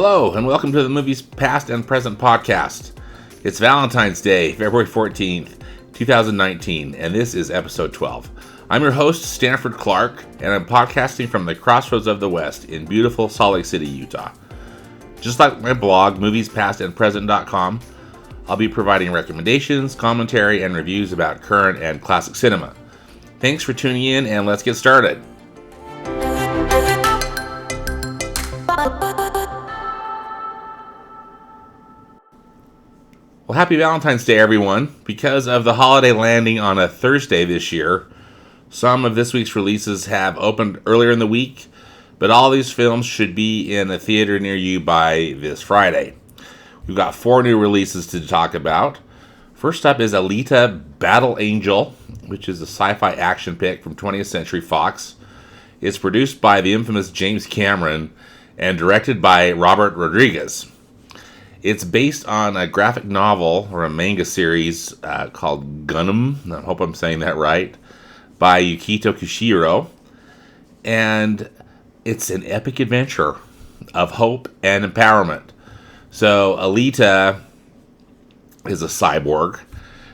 Hello, and welcome to the Movies Past and Present podcast. It's Valentine's Day, February 14th, 2019, and this is episode 12. I'm your host, Stanford Clark, and I'm podcasting from the crossroads of the West in beautiful Salt Lake City, Utah. Just like my blog, moviespastandpresent.com, I'll be providing recommendations, commentary, and reviews about current and classic cinema. Thanks for tuning in, and let's get started. Well, happy Valentine's Day, everyone. Because of the holiday landing on a Thursday this year, some of this week's releases have opened earlier in the week, but all these films should be in a theater near you by this Friday. We've got 4 new releases to talk about. First up is ALITA Battle Angel, which is a sci-fi action pick from 20th Century Fox. It's produced by the infamous James Cameron and directed by Robert Rodriguez. It's based on a graphic novel or a manga series called Gundam, I hope I'm saying that right, by Yukito Kishiro. And it's an epic adventure of hope and empowerment. So ALITA is a cyborg.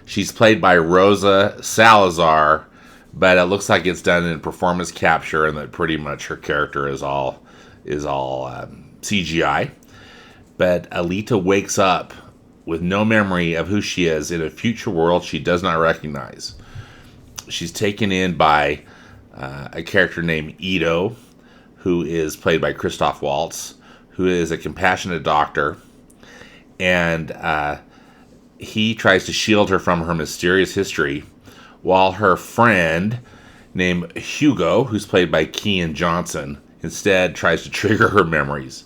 She's played by Rosa Salazar, but it looks like it's done in performance capture and that pretty much her character is all CGI. But ALITA wakes up with no memory of who she is in a future world she does not recognize. She's taken in by a character named Ito, who is played by Christoph Waltz, who is a compassionate doctor, and he tries to shield her from her mysterious history, while her friend named Hugo, who's played by Kean Johnson, instead tries to trigger her memories.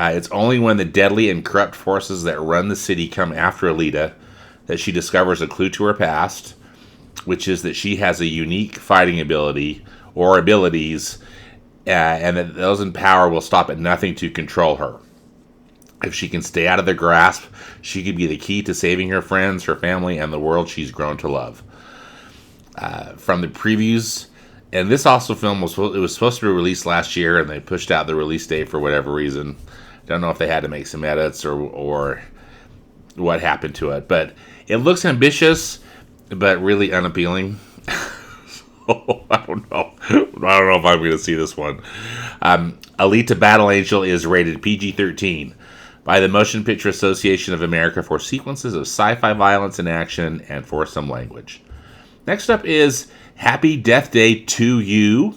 It's only when the deadly and corrupt forces that run the city come after ALITA that she discovers a clue to her past, which is that she has a unique fighting ability or abilities, and that those in power will stop at nothing to control her. If she can stay out of their grasp, she could be the key to saving her friends, her family, and the world she's grown to love. From the previews, and this also film was supposed to be released last year, and they pushed out the release date for whatever reason. Don't know if they had to make some edits or what happened to it, but it looks ambitious, but really unappealing. So I don't know if I'm going to see this one. ALITA Battle Angel is rated PG-13 by the Motion Picture Association of America for sequences of sci-fi violence and action and for some language. Next up is Happy Death Day to You.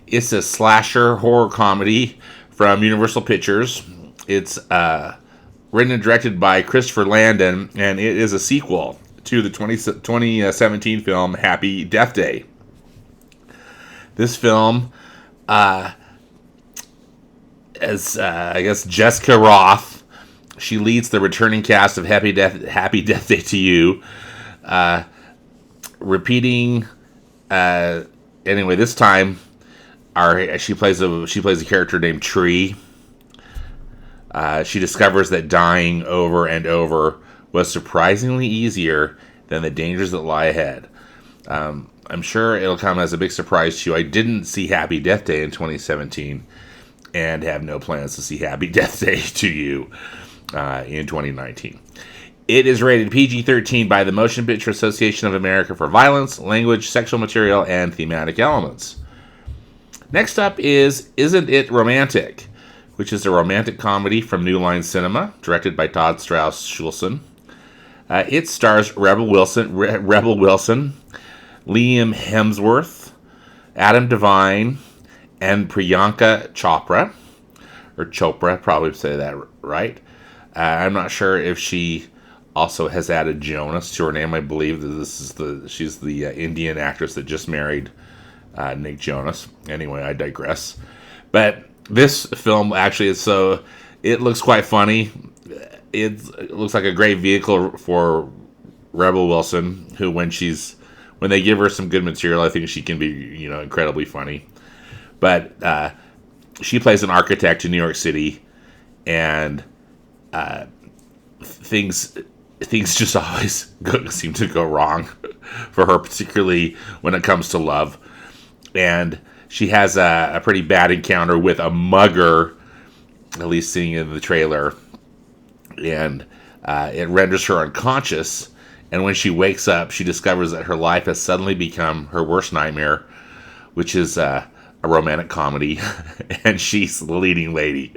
It's a slasher horror comedy from Universal Pictures. It's written and directed by Christopher Landon, and it is a sequel to the 2017 film Happy Death Day. This film, as I guess Jessica Roth, she leads the returning cast of Happy Death Day to You, repeating. Anyway, this time, she plays a character named Tree. She discovers that dying over and over was surprisingly easier than the dangers that lie ahead. I'm sure it'll come as a big surprise to you. I didn't see Happy Death Day in 2017 and have no plans to see Happy Death Day to You in 2019. It is rated PG-13 by the Motion Picture Association of America for violence, language, sexual material, and thematic elements. Next up is Isn't It Romantic?, which is a romantic comedy from New Line Cinema, directed by Todd Strauss-Schulson. It stars Rebel Wilson, Liam Hemsworth, Adam Devine, and Priyanka Chopra, or Chopra, probably say that right. I'm not sure if she also has added Jonas to her name. I believe that she's the Indian actress that just married Nick Jonas. Anyway, I digress. But this film actually is it looks quite funny. It looks like a great vehicle for Rebel Wilson, who when they give her some good material, I think she can be, incredibly funny. But she plays an architect in New York City, and things just always seem to go wrong for her, particularly when it comes to love. And she has a pretty bad encounter with a mugger at least seeing it in the trailer. And it renders her unconscious. And when she wakes up, she discovers that her life has suddenly become her worst nightmare, which is a romantic comedy. And she's the leading lady.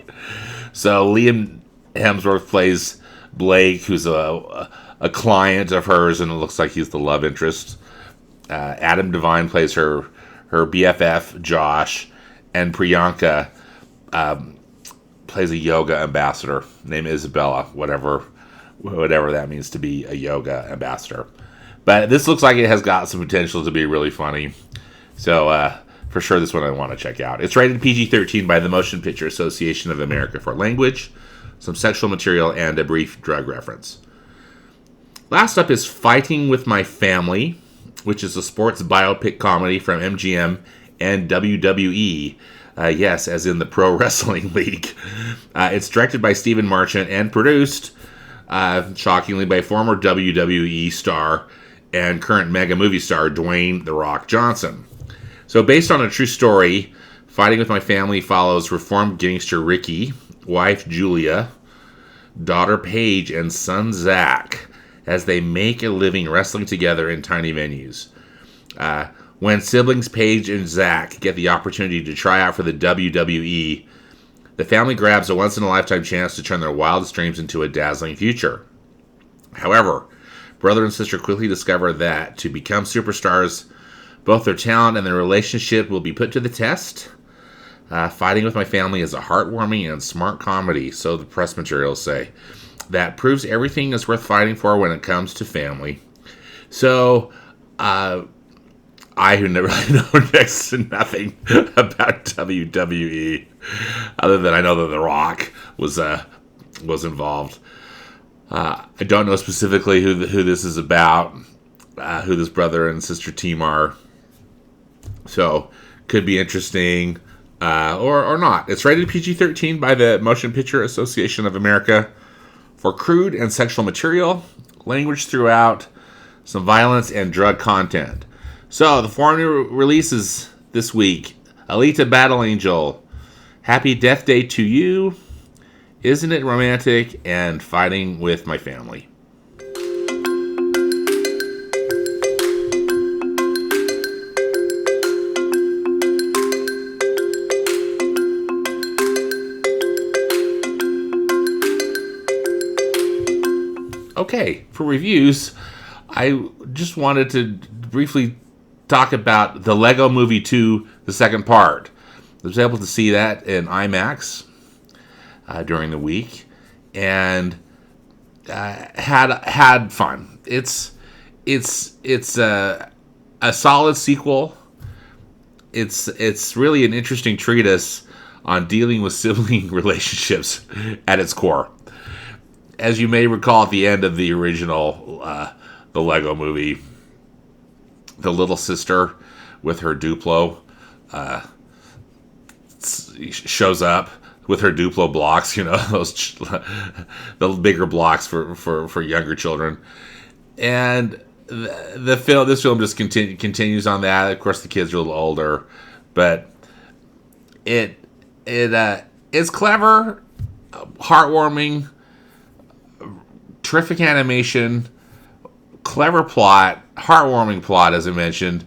So Liam Hemsworth plays Blake, who's a client of hers, and it looks like he's the love interest. Adam Devine plays her BFF, Josh, and Priyanka plays a yoga ambassador named Isabella, whatever that means to be a yoga ambassador. But this looks like it has got some potential to be really funny. So for sure, this one I want to check out. It's rated PG-13 by the Motion Picture Association of America for language, some sexual material, and a brief drug reference. Last up is Fighting with My Family, which is a sports biopic comedy from MGM and WWE. Yes, as in the Pro Wrestling League. It's directed by Stephen Marchant and produced, shockingly, by former WWE star and current mega movie star Dwayne "The Rock" Johnson. So based on a true story, Fighting with My Family follows reformed gangster Ricky, wife Julia, daughter Paige, and son Zach as they make a living wrestling together in tiny venues. When siblings Paige and Zach get the opportunity to try out for the WWE, the family grabs a once-in-a-lifetime chance to turn their wildest dreams into a dazzling future. However, brother and sister quickly discover that to become superstars, both their talent and their relationship will be put to the test. Fighting with My Family is a heartwarming and smart comedy, so the press materials say, that proves everything is worth fighting for when it comes to family. So, I who never really know next to nothing about WWE, other than I know that The Rock was involved. I don't know specifically who this is about, who this brother and sister team are. So, could be interesting, or not. It's rated PG-13 by the Motion Picture Association of America for crude and sexual material, language throughout, some violence, and drug content. So, the foreign releases this week: ALITA Battle Angel, Happy Death Day to You, Isn't It Romantic, and Fighting with My Family. Okay, for reviews, I just wanted to briefly talk about the Lego Movie 2, the second part. I was able to see that in IMAX during the week, and had fun. It's a solid sequel. It's really an interesting treatise on dealing with sibling relationships at its core. As you may recall, at the end of the original the Lego Movie, the little sister with her Duplo shows up with her Duplo blocks, those the bigger blocks for younger children. And this film just continues on that. Of course, the kids are a little older, but it's clever, heartwarming, terrific animation, clever plot, heartwarming plot, as I mentioned.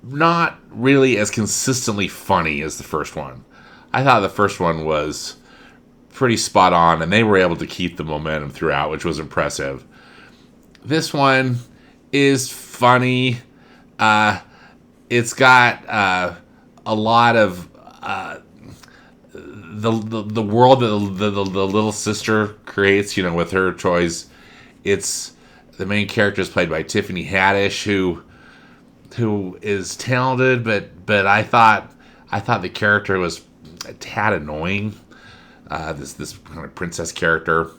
Not really as consistently funny as the first one. I thought the first one was pretty spot on, and they were able to keep the momentum throughout, which was impressive. This one is funny. It's got a lot of the world that the little sister creates, with her toys. It's the main character is played by Tiffany Haddish, who is talented, but I thought the character was a tad annoying. This kind of princess character,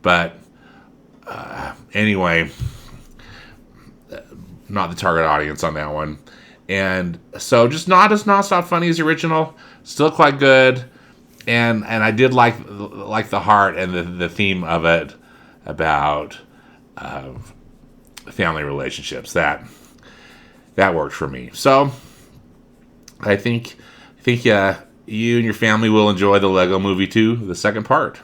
but anyway, not the target audience on that one. And so just not as nonstop funny as the original, still quite good. And I did like the heart and the theme of it about family relationships. That worked for me. So I think you and your family will enjoy the Lego Movie 2, the second part.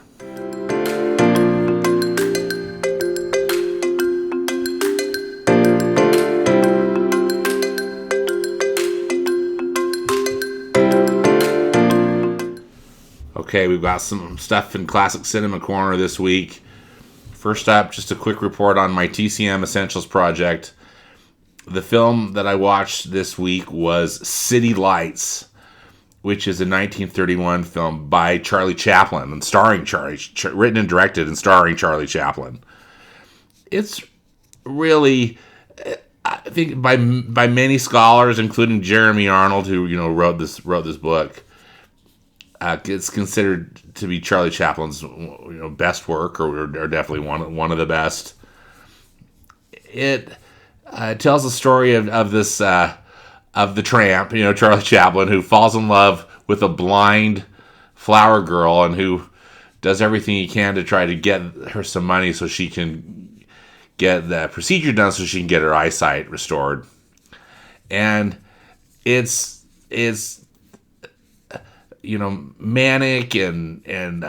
Okay, we've got some stuff in Classic Cinema Corner this week. First up, just a quick report on my TCM Essentials project. The film that I watched this week was City Lights, which is a 1931 film by Charlie Chaplin and starring written and directed and starring Charlie Chaplin. It's really, I think by many scholars, including Jeremy Arnold, who wrote this book, it's considered to be Charlie Chaplin's best work, or definitely one of the best. It tells the story of this of the tramp, Charlie Chaplin, who falls in love with a blind flower girl and who does everything he can to try to get her some money so she can get the procedure done so she can get her eyesight restored. And it's manic and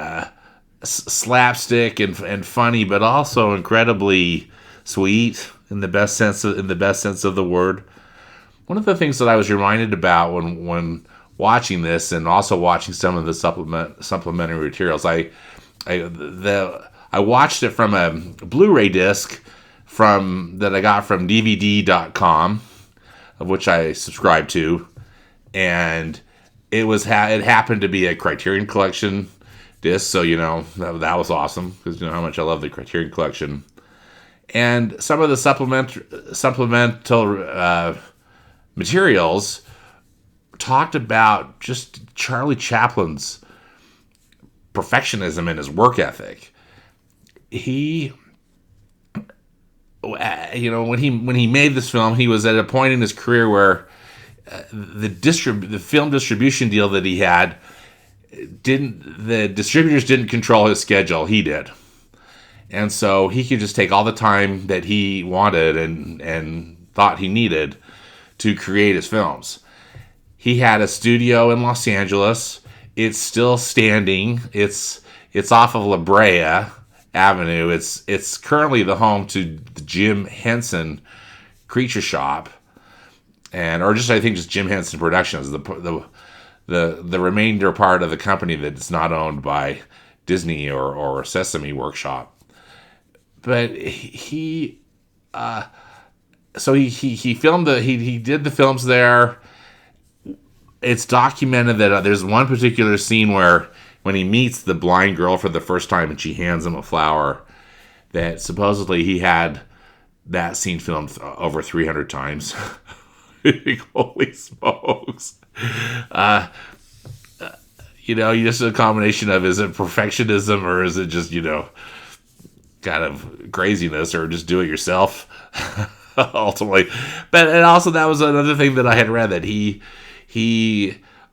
slapstick and funny, but also incredibly sweet in the best sense of the word. One of the things that I was reminded about when watching this, and also watching some of the supplementary materials, I watched it from a Blu-ray disc that I got from DVD.com, of which I subscribe to, and it happened to be a Criterion Collection disc, so that was awesome, because how much I love the Criterion Collection. And some of the supplemental materials talked about just Charlie Chaplin's perfectionism and his work ethic. He, when he made this film, he was at a point in his career where the film distribution deal that he had the distributors didn't control his schedule. He did. And so he could just take all the time that he wanted and thought he needed to create his films. He had a studio in Los Angeles. It's still standing. It's off of La Brea Avenue. It's currently the home to the Jim Henson Creature Shop, or just Jim Henson Productions, the remainder part of the company that's not owned by Disney or Sesame Workshop. But he filmed he did the films there. It's documented that there's one particular scene where when he meets the blind girl for the first time and she hands him a flower, that supposedly he had that scene filmed over 300 times. Holy smokes. Just a combination of, is it perfectionism or is it just, kind of craziness, or just do it yourself ultimately. But and also that was another thing that I had read, that he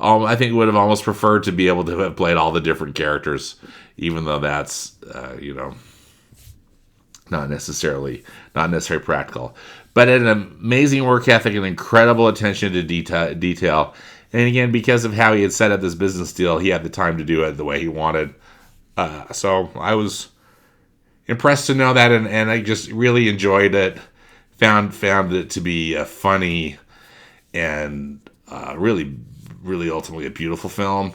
I think would have almost preferred to be able to have played all the different characters, even though that's not necessarily practical. But an amazing work ethic and incredible attention to detail. And again, because of how he had set up this business deal, he had the time to do it the way he wanted. So I was impressed to know that, and I just really enjoyed it. Found it to be a funny and really, really ultimately a beautiful film,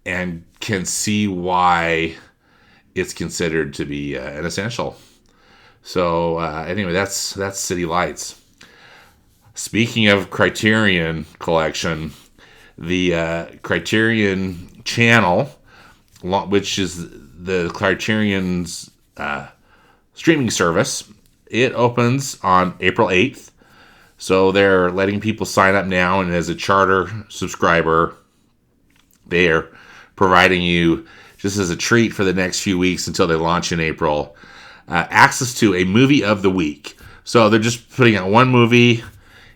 and can see why it's considered to be an essential. So anyway, that's City Lights. Speaking of Criterion Collection, the Criterion Channel, which is the Criterion's streaming service, it opens on April 8th. So they're letting people sign up now, and as a charter subscriber, they are providing you, just as a treat for the next few weeks until they launch in April, access to a movie of the week. So they're just putting out one movie,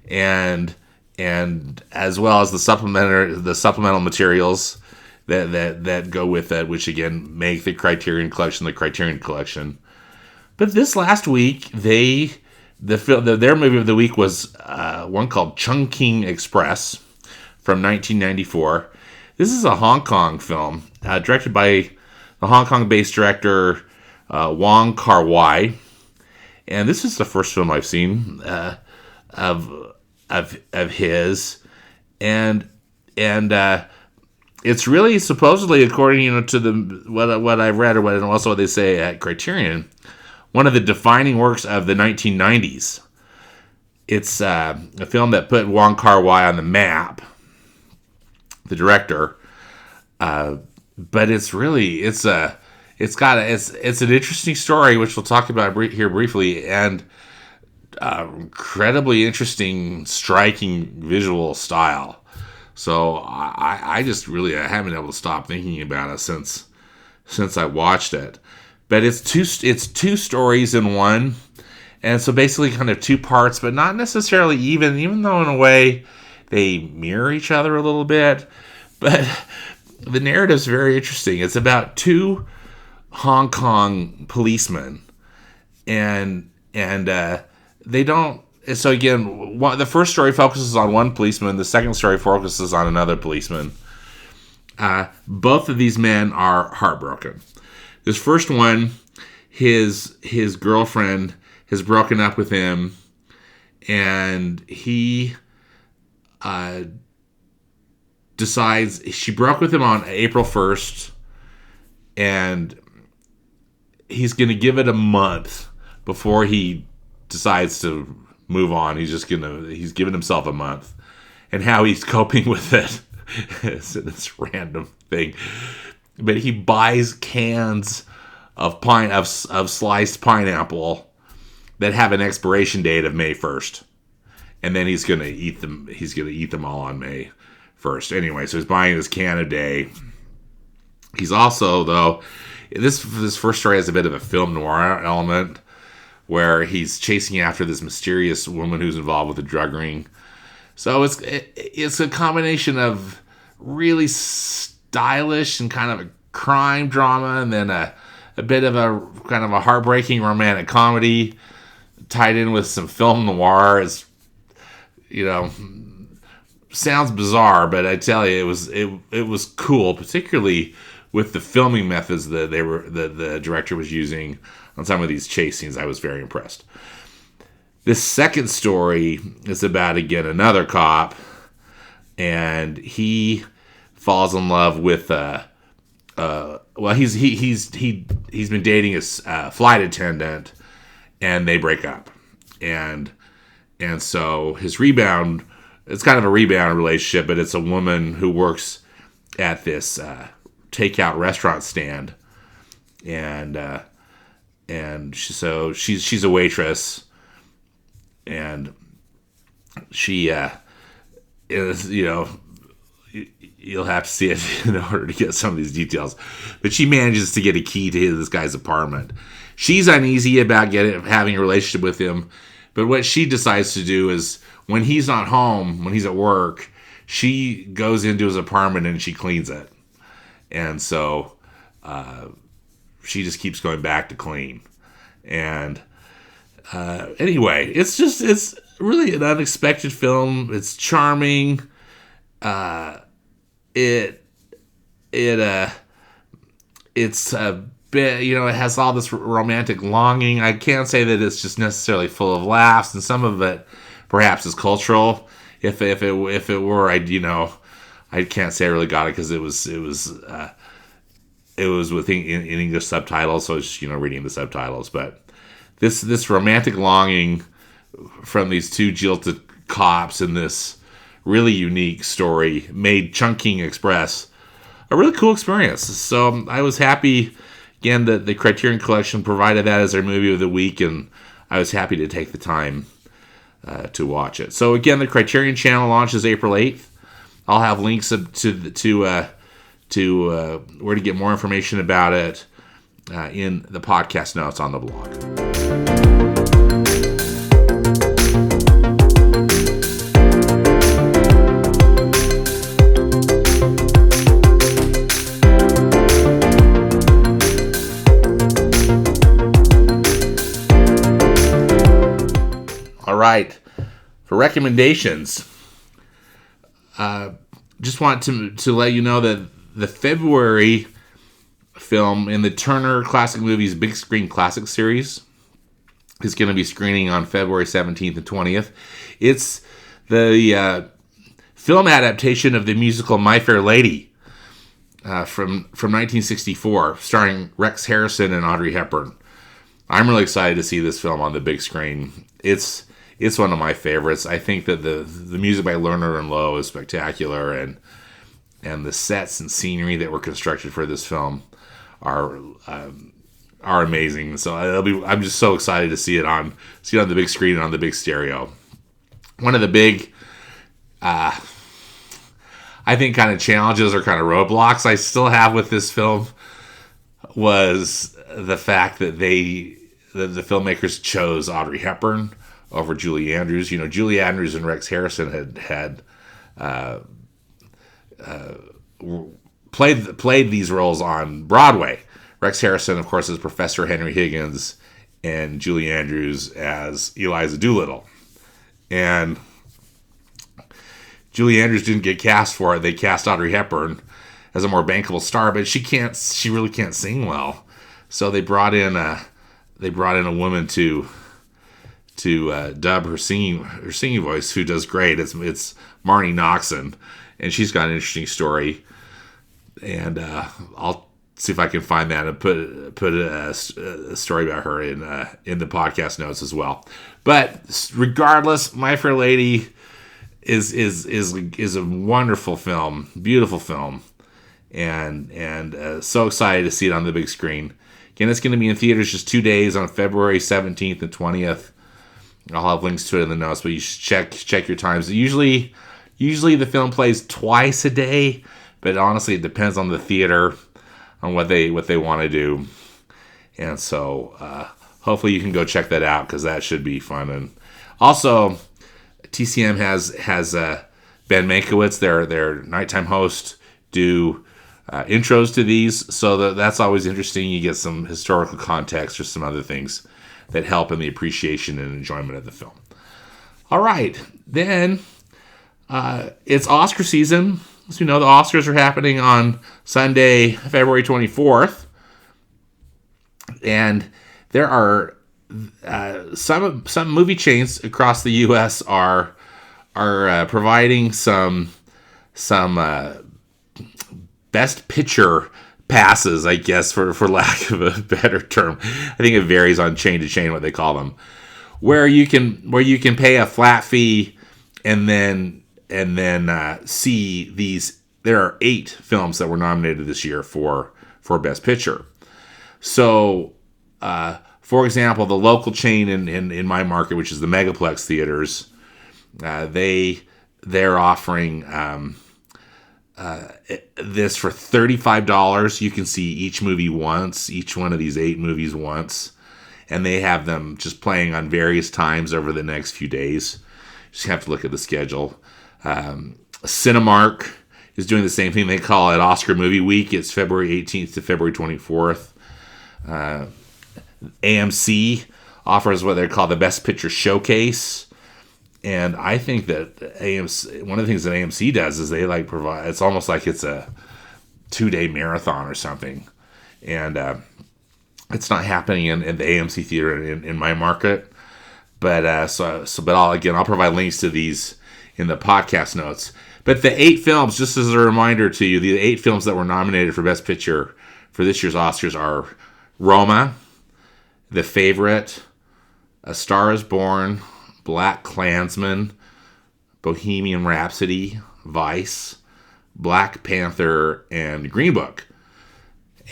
and as well as the supplemental materials that go with it, which again make the Criterion Collection. But this last week, their movie of the week was one called CHUNGKING EXPRESS from 1994. This is a Hong Kong film directed by the Hong Kong-based director Wong Kar-wai, and this is the first film I've seen of his, and it's really supposedly, according to the what I've read and also what they say at Criterion, one of the defining works of the 1990s. It's a film that put Wong Kar-wai on the map, the director. But it's an interesting story, which we'll talk about here briefly, and incredibly interesting, striking visual style. So I haven't been able to stop thinking about it since I watched it. But it's two stories in one, and so basically kind of two parts, but not necessarily even though in a way they mirror each other a little bit. But the narrative's very interesting. It's about two Hong Kong policemen, and they don't. So again, the first story focuses on one policeman. The second story focuses on another policeman. Both of these men are heartbroken. This first one, his girlfriend has broken up with him, and he decides she broke with him on April 1st, and he's going to give it a month before he decides to move on. He's giving himself a month, and how he's coping with it is this random thing. But he buys cans of sliced pineapple that have an expiration date of May 1st, and then he's going to eat them. He's going to eat them all on May 1st. Anyway, so he's buying this can a day. He's also, though, this first story has a bit of a film noir element, where he's chasing after this mysterious woman who's involved with a drug ring. So it's a combination of really stylish and kind of a crime drama, and then a bit of a kind of a heartbreaking romantic comedy tied in with some film noir. It's, sounds bizarre, but I tell you, it was cool, particularly with the filming methods that the director was using on some of these chase scenes. I was very impressed. This second story is about, again, another cop, and he falls in love with he's been dating a flight attendant, and they break up, and so his rebound. It's kind of a rebound relationship, but it's a woman who works at this takeout restaurant stand, and she's a waitress, and she is, you'll have to see it in order to get some of these details, but she manages to get a key to this guy's apartment. She's uneasy about having a relationship with him, but what she decides to do is, when he's not home, when he's at work, she goes into his apartment and she cleans it. And so she just keeps going back to clean. And anyway, it's really an unexpected film. It's charming. It's a bit, it has all this romantic longing. I can't say that it's just necessarily full of laughs, and some of it perhaps is cultural. If it were, I can't say I really got it, because it was with in English subtitles, so I was just reading the subtitles. But this romantic longing from these two jilted cops in this really unique story made Chungking Express a really cool experience. So I was happy, again, that the Criterion Collection provided that as their movie of the week, and I was happy to take the time to watch it. So again, the Criterion Channel launches April 8th. I'll have links to where to get more information about it in the podcast notes on the blog. All right, for recommendations, just want to let you know that the February film in the Turner Classic Movies Big Screen Classics series is going to be screening on February 17th and 20th. It's the film adaptation of the musical My Fair Lady from 1964, starring Rex Harrison and Audrey Hepburn. I'm really excited to see this film on the big screen. It's one of my favorites. I think that the music by Lerner and Lowe is spectacular, and the sets and scenery that were constructed for this film are amazing. So I'm just so excited to see it on the big screen and on the big stereo. One of the big, I think, kind of challenges or kind of roadblocks I still have with this film was the fact that the filmmakers chose Audrey Hepburn over Julie Andrews. You know, Julie Andrews and Rex Harrison had played these roles on Broadway. Rex Harrison, of course, as Professor Henry Higgins, and Julie Andrews as Eliza Doolittle. And Julie Andrews didn't get cast for it. They cast Audrey Hepburn as a more bankable star, but she really can't sing well. So they brought in a woman to dub her singing voice, who does great. It's Marnie Noxon, and she's got an interesting story. And I'll see if I can find that and put a story about her in the podcast notes as well. But regardless, My Fair Lady is a wonderful film, beautiful film, and so excited to see it on the big screen. Again, it's going to be in theaters just 2 days on February 17th and 20th. I'll have links to it in the notes, but you should check your times. Usually the film plays twice a day, but honestly, it depends on the theater, on what they want to do. And so hopefully you can go check that out, because that should be fun. And also, TCM has Ben Mankiewicz, their nighttime host, do intros to these, so that's always interesting. You get some historical context or some other things that help in the appreciation and enjoyment of the film. All right, then it's Oscar season. As you know, the Oscars are happening on Sunday, February 24th, and there are some movie chains across the U.S. are providing some Best Picture passes, I guess, for lack of a better term. I think it varies on chain to chain what they call them, where you can pay a flat fee and then see these. There are 8 films that were nominated this year for Best Picture. So, for example, the local chain in my market, which is the Megaplex Theaters, they're offering this for $35. You can see each movie once, each one of these 8 movies once, and they have them just playing on various times over the next few days. You just have to look at the schedule. Cinemark is doing the same thing. They call it Oscar Movie Week. It's February 18th to February 24th. AMC offers what they call the Best Picture Showcase. And I think that AMC, one of the things that AMC does is they provide, it's almost like it's a 2-day marathon or something. And it's not happening in the AMC theater in my market. But I'll provide links to these in the podcast notes. But the 8 films, just as a reminder to you, the 8 films that were nominated for Best Picture for this year's Oscars are Roma, The Favorite, A Star is Born, Black Klansman, Bohemian Rhapsody, Vice, Black Panther, and Green Book.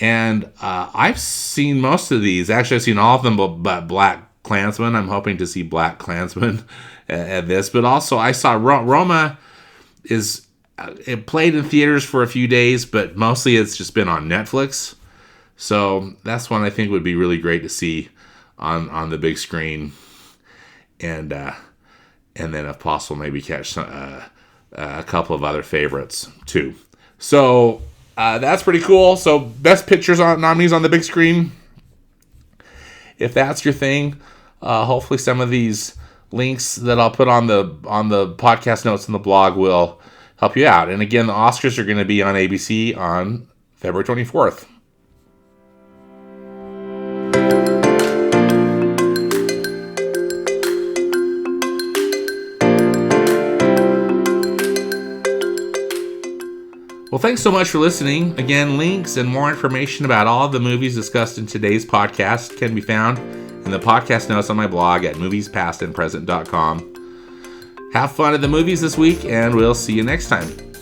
And I've seen most of these. Actually, I've seen all of them but Black Klansman. I'm hoping to see Black Klansman at this. But also, I saw Roma it played in theaters for a few days, but mostly it's just been on Netflix. So that's one I think would be really great to see on the big screen. And then, if possible, maybe catch a couple of other favorites, too. So that's pretty cool. So Best Pictures nominees on the big screen. If that's your thing, hopefully some of these links that I'll put on the podcast notes in the blog will help you out. And again, the Oscars are going to be on ABC on February 24th. Well, thanks so much for listening. Again, links and more information about all of the movies discussed in today's podcast can be found in the podcast notes on my blog at moviespastandpresent.com. Have fun at the movies this week, and we'll see you next time.